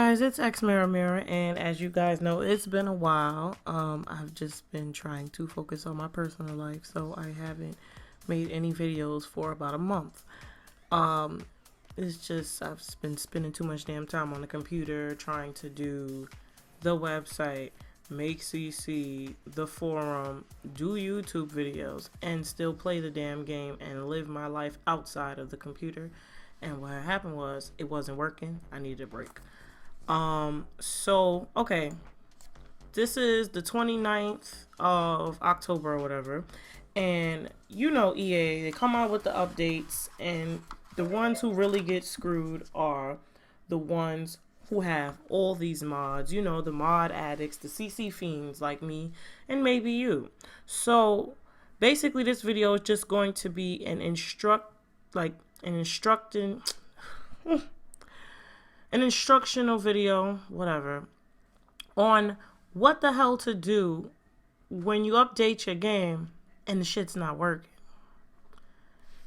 guys, it's Xmiramira, and as you guys know, it's been a while. I've just been trying to focus on my personal life, so I haven't made any videos for about a month. It's just I've been spending too much damn time on the computer trying to do the website, make CC, the forum, do YouTube videos, and still play the damn game and live my life outside of the computer. And what happened was it wasn't working. I needed a break. Okay. This is the 29th of October or whatever. And you know EA, they come out with the updates, and the ones who really get screwed are the ones who have all these mods. You know, the mod addicts, the CC fiends like me, and maybe you. So basically this video is just going to be an instructional video, whatever, on what the hell to do when you update your game and the shit's not working.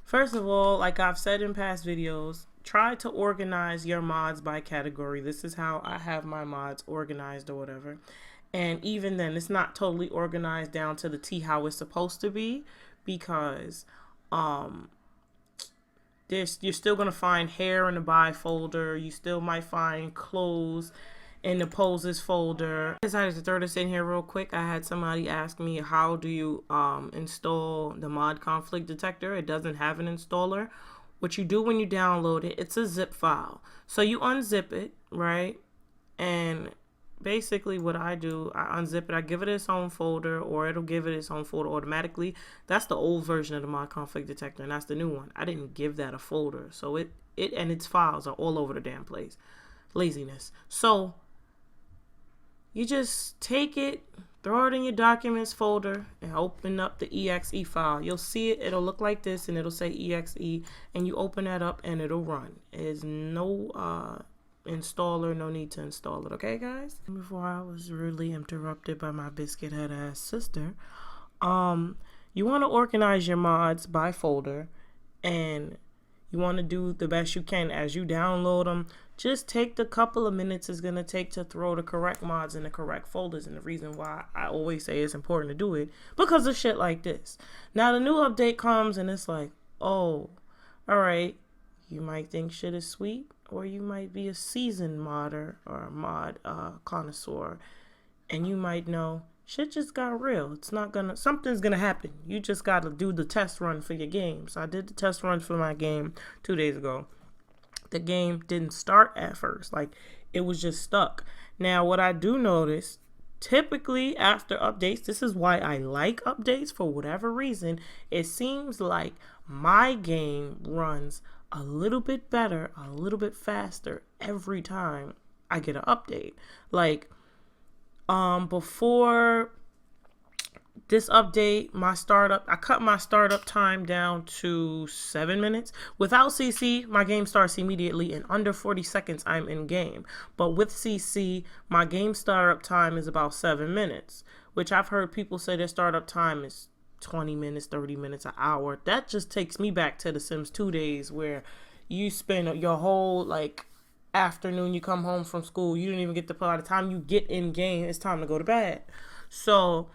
First of all, like I've said in past videos, try to organize your mods by category. This is how I have my mods organized or whatever. And even then, it's not totally organized down to the T how it's supposed to be, because you're still going to find hair in the buy folder. You still might find clothes in the poses folder. I decided to throw this in here real quick. I had somebody ask me, how do you install the Mod Conflict Detector? It doesn't have an installer. What you do when you download it, it's a zip file. So you unzip it, right? And basically what I do, I unzip it, I give it its own folder, or it'll give it its own folder automatically. That's the old version of the Mod Conflict Detector, and that's the new one. I didn't give that a folder, so it and its files are all over the damn place. Laziness. So you just take it, throw it in your documents folder, and open up the exe file. You'll see it, it'll look like this, and it'll say exe, and you open that up and it'll run. There's no installer, no need to install it, okay guys? Before I was rudely interrupted by my biscuit head ass sister, you want to organize your mods by folder, and you want to do the best you can as you download them. Just take the couple of minutes it's going to take to throw the correct mods in the correct folders. And the reason why I always say it's important to do it, because of shit like this. Now the new update comes and it's like, oh, all right, you might think shit is sweet, or you might be a seasoned modder or a mod connoisseur, and you might know shit just got real. Something's gonna happen. You just gotta do the test run for your game. So I did the test run for my game 2 days ago. The game didn't start at first. Like, it was just stuck. Now, what I do notice, typically after updates, this is why I like updates for whatever reason, it seems like my game runs a little bit better, a little bit faster every time I get an update. Like, before this update, I cut my startup time down to 7 minutes. Without CC, my game starts immediately. In under 40 seconds, I'm in game. But with CC, my game startup time is about 7 minutes, which I've heard people say their startup time is 20 minutes, 30 minutes, an hour. That just takes me back to the Sims 2 days, where you spend your whole afternoon, you come home from school, you didn't even get to play. By the time you get in game, it's time to go to bed. So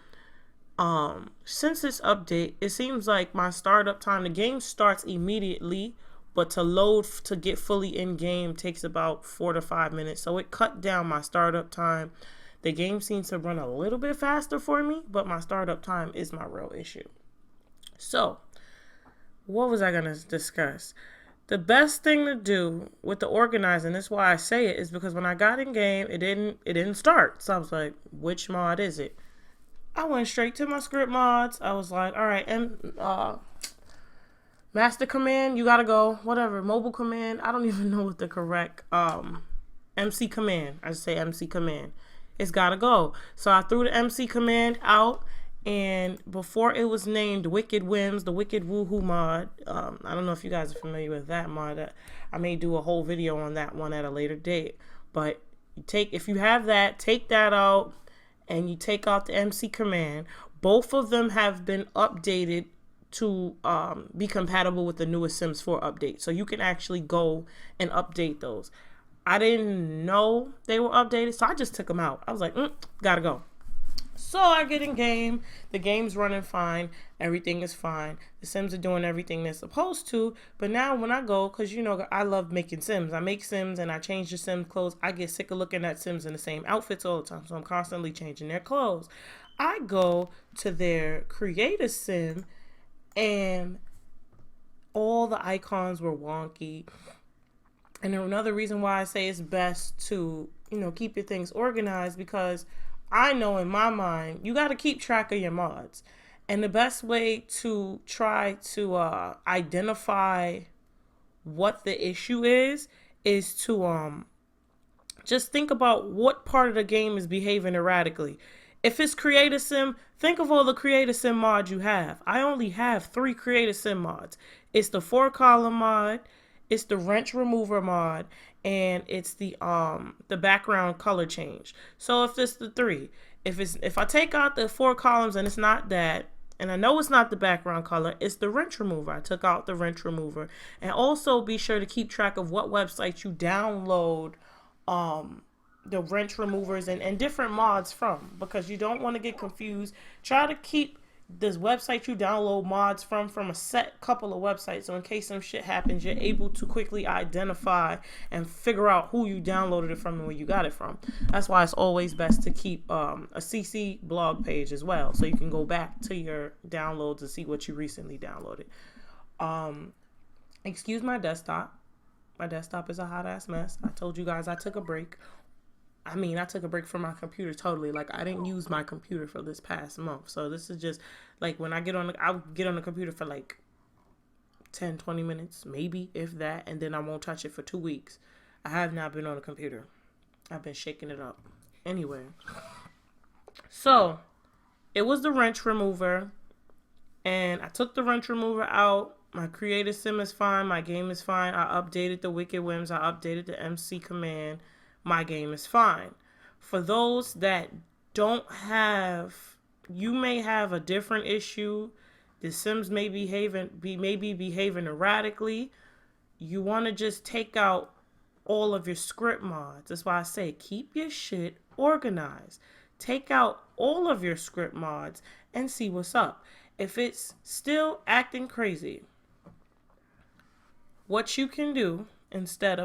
since this update, it seems like my startup time, the game starts immediately, but to get fully in game takes about 4 to 5 minutes. So it cut down my startup time. The game seems to run a little bit faster for me, but my startup time is my real issue. So what was I going to discuss? The best thing to do with the organizing, that's why I say it, is because when I got in game, it didn't start. So I was like, which mod is it? I went straight to my script mods. I was like, all right, master command, you gotta go. Whatever, mobile command, I don't even know what the correct MC command. I just say MC command. It's gotta go. So I threw the MC command out. And before it was named Wicked Whims, the Wicked Woohoo mod, I don't know if you guys are familiar with that mod. I may do a whole video on that one at a later date. But if you have that, take that out, and you take out the MC command. Both of them have been updated to be compatible with the newest Sims 4 update. So you can actually go and update those. I didn't know they were updated, so I just took them out. I was like, gotta go. So I get in game, the game's running fine, everything is fine, the Sims are doing everything they're supposed to, but now when I go, because you know I love making Sims, I make Sims and I change the Sims clothes, I get sick of looking at Sims in the same outfits all the time, so I'm constantly changing their clothes. I go to their creator Sim and all the icons were wonky. And another reason why I say it's best to, keep your things organized, because I know in my mind, you got to keep track of your mods. And the best way to try to identify what the issue is to just think about what part of the game is behaving erratically. If it's Creator Sim, think of all the Creator Sim mods you have. I only have 3 Creator Sim mods. It's the 4-column mod, it's the wrench remover mod, and it's the background color change. So if it's the 3, if I take out the 4 columns and it's not that, and I know it's not the background color, it's the wrench remover. I took out the wrench remover. And also be sure to keep track of what websites you download the wrench removers and different mods from, because you don't want to get confused. Try to keep this website you download mods from a set couple of websites, so in case some shit happens, you're able to quickly identify and figure out who you downloaded it from and where you got it from. That's why it's always best to keep a CC blog page as well, so you can go back to your downloads and see what you recently downloaded. Excuse my desktop. My desktop is a hot ass mess. I told you guys I took a break. I took a break from my computer totally. Like, I didn't use my computer for this past month. So this is just, like, when I'll get on the computer for, like, 10, 20 minutes, maybe, if that, and then I won't touch it for 2 weeks. I have not been on the computer. I've been shaking it up. Anyway. So, it was the wrench remover, and I took the wrench remover out. My creator sim is fine. My game is fine. I updated the Wicked Whims. I updated the MC command. My game is fine. For those that don't have, you may have a different issue. The Sims may be behaving erratically. You want to just take out all of your script mods. That's why I say keep your shit organized. Take out all of your script mods and see what's up. If it's still acting crazy, what you can do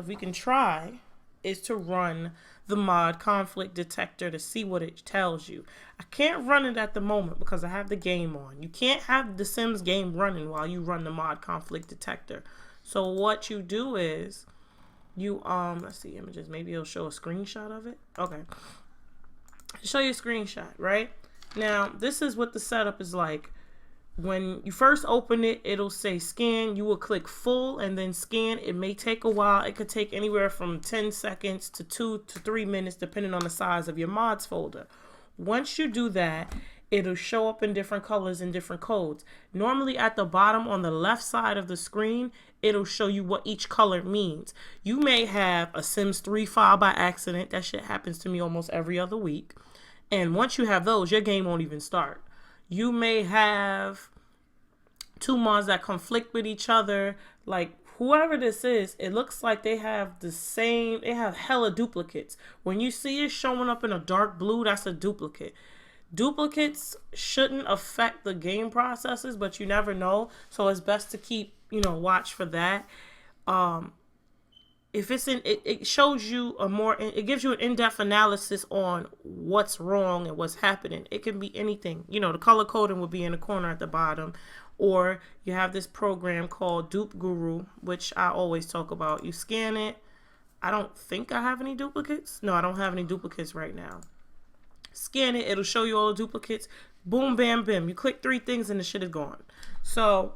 we can try is to run the Mod Conflict Detector to see what it tells you. I can't run it at the moment because I have the game on. You can't have the Sims game running while you run the Mod Conflict Detector. So what you do is you let's see images. Maybe it'll show a screenshot of it. Okay. Show you a screenshot, right? Now, this is what the setup is like. When you first open it, it'll say scan. You will click full and then scan. It may take a while. It could take anywhere from 10 seconds to 2 to 3 minutes, depending on the size of your mods folder. Once you do that, it'll show up in different colors and different codes. Normally at the bottom on the left side of the screen, it'll show you what each color means. You may have a Sims 3 file by accident. That shit happens to me almost every other week. And once you have those, your game won't even start. You may have 2 mods that conflict with each other. Like, whoever this is, it looks like they have hella duplicates. When you see it showing up in a dark blue, that's a duplicate. Duplicates shouldn't affect the game processes, but you never know. So it's best to keep, watch for that. If it's it shows you it gives you an in-depth analysis on what's wrong and what's happening. It can be anything. The color coding will be in the corner at the bottom, or you have this program called Dupe Guru, which I always talk about. You scan it. I don't think I have any duplicates. No, I don't have any duplicates right now. Scan it. It'll show you all the duplicates. Boom, bam, bam. You click 3 things and the shit is gone. So,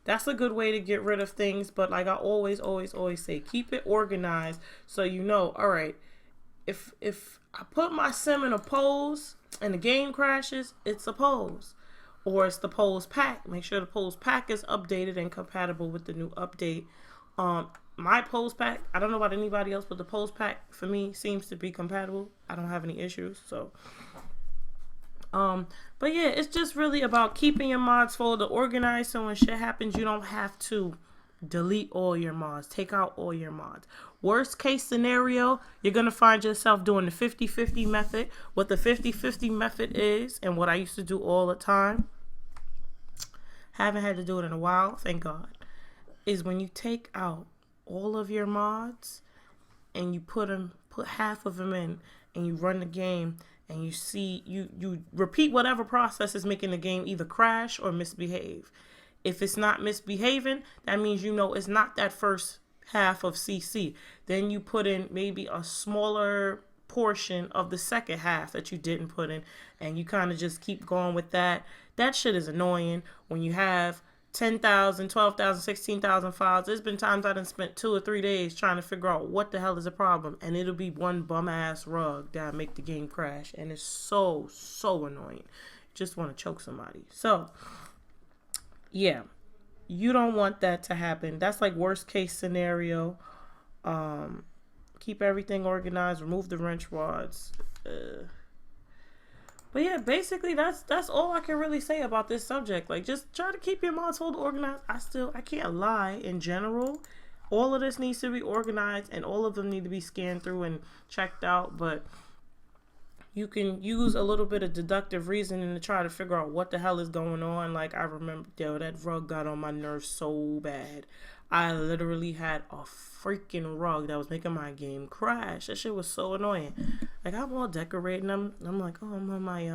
that's a good way to get rid of things. But like I always say, keep it organized so all right, if I put my sim in a pose and the game crashes, it's a pose. Or it's the pose pack. Make sure the pose pack is updated and compatible with the new update. My pose pack, I don't know about anybody else, but the pose pack for me seems to be compatible. I don't have any issues, so but yeah, it's just really about keeping your mods folder organized so when shit happens, you don't have to delete all your mods, take out all your mods. Worst case scenario, you're going to find yourself doing the 50-50 method. What the 50-50 method is, and what I used to do all the time, haven't had to do it in a while, thank God, is when you take out all of your mods and you put half of them in, and you run the game, and you see, you repeat whatever process is making the game either crash or misbehave. If it's not misbehaving, that means you know it's not that first half of CC. Then you put in maybe a smaller portion of the second half that you didn't put in, and you kind of just keep going with that. That shit is annoying when you have 10,000, 12,000, 16,000 files. There's been times I done spent 2 or 3 days trying to figure out what the hell is the problem, and it'll be one bum ass rug that make the game crash, and it's so annoying. Just want to choke somebody. So yeah, you don't want that to happen. That's like worst case scenario. Keep everything organized, remove the wrench rods. But yeah, basically that's all I can really say about this subject. Like, just try to keep your mods folder organized. I can't lie, in general, all of this needs to be organized and all of them need to be scanned through and checked out, but you can use a little bit of deductive reasoning to try to figure out what the hell is going on. Like, I remember, that rug got on my nerves so bad. I literally had a freaking rug that was making my game crash. That shit was so annoying. Like, I'm all decorating. I'm like, oh, I'm on my,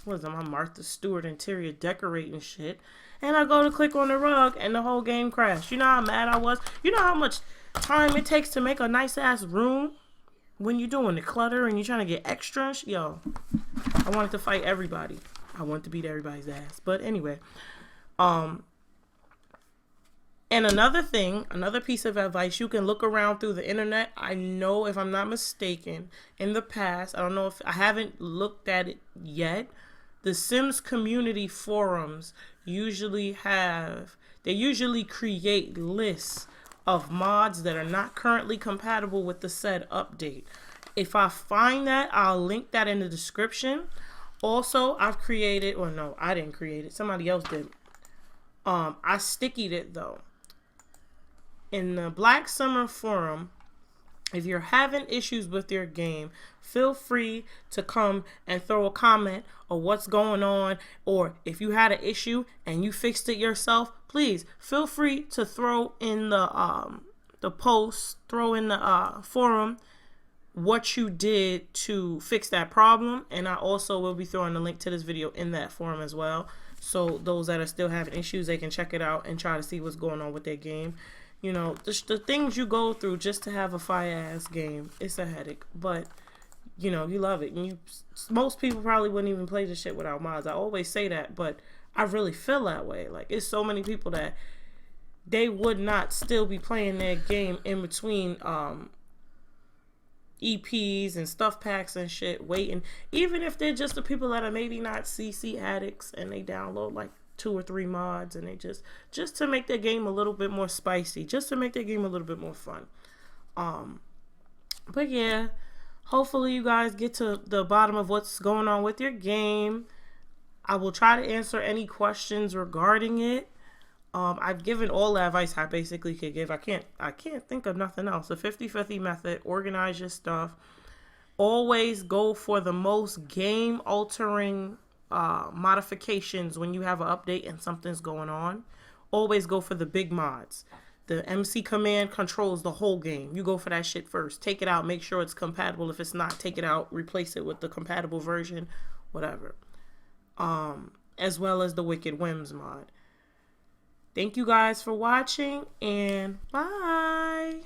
my Martha Stewart interior decorating shit. And I go to click on the rug and the whole game crashed. You know how mad I was? You know how much time it takes to make a nice ass room? When you're doing the clutter and you're trying to get extra, yo, I wanted to fight everybody. I wanted to beat everybody's ass. But anyway, and another piece of advice, you can look around through the internet. I know, if I'm not mistaken, in the past, I don't know if I haven't looked at it yet, the Sims community forums usually create lists of mods that are not currently compatible with the said update. If I find that, I'll link that in the description. Also, I've created, or no, I didn't create it, somebody else did. I stickied it though. In the Black Summer forum, if you're having issues with your game, feel free to come and throw a comment on what's going on, or if you had an issue and you fixed it yourself, please feel free to throw in the post, throw in the forum what you did to fix that problem, and I also will be throwing a link to this video in that forum as well, so those that are still having issues, they can check it out and try to see what's going on with their game. You know, the things you go through just to have a fire-ass game, it's a headache. But, you know, you love it. And most people probably wouldn't even play this shit without mods. I always say that, but I really feel that way. Like, it's so many people that they would not still be playing their game in between EPs and stuff packs and shit, waiting. Even if they're just the people that are maybe not CC addicts and they download, like, 2 or 3 mods, and they just to make their game a little bit more spicy, just to make their game a little bit more fun. But yeah, hopefully you guys get to the bottom of what's going on with your game. I will try to answer any questions regarding it. I've given all the advice I basically could give. I can't think of nothing else. The 50-50 method, organize your stuff. Always go for the most game altering modifications when you have an update and something's going on. Always go for the big mods. The MC command controls the whole game. You go for that shit first. Take it out, make sure it's compatible. If it's not, take it out, replace it with the compatible version, whatever. As well as the Wicked Whims mod. Thank you guys for watching, and bye.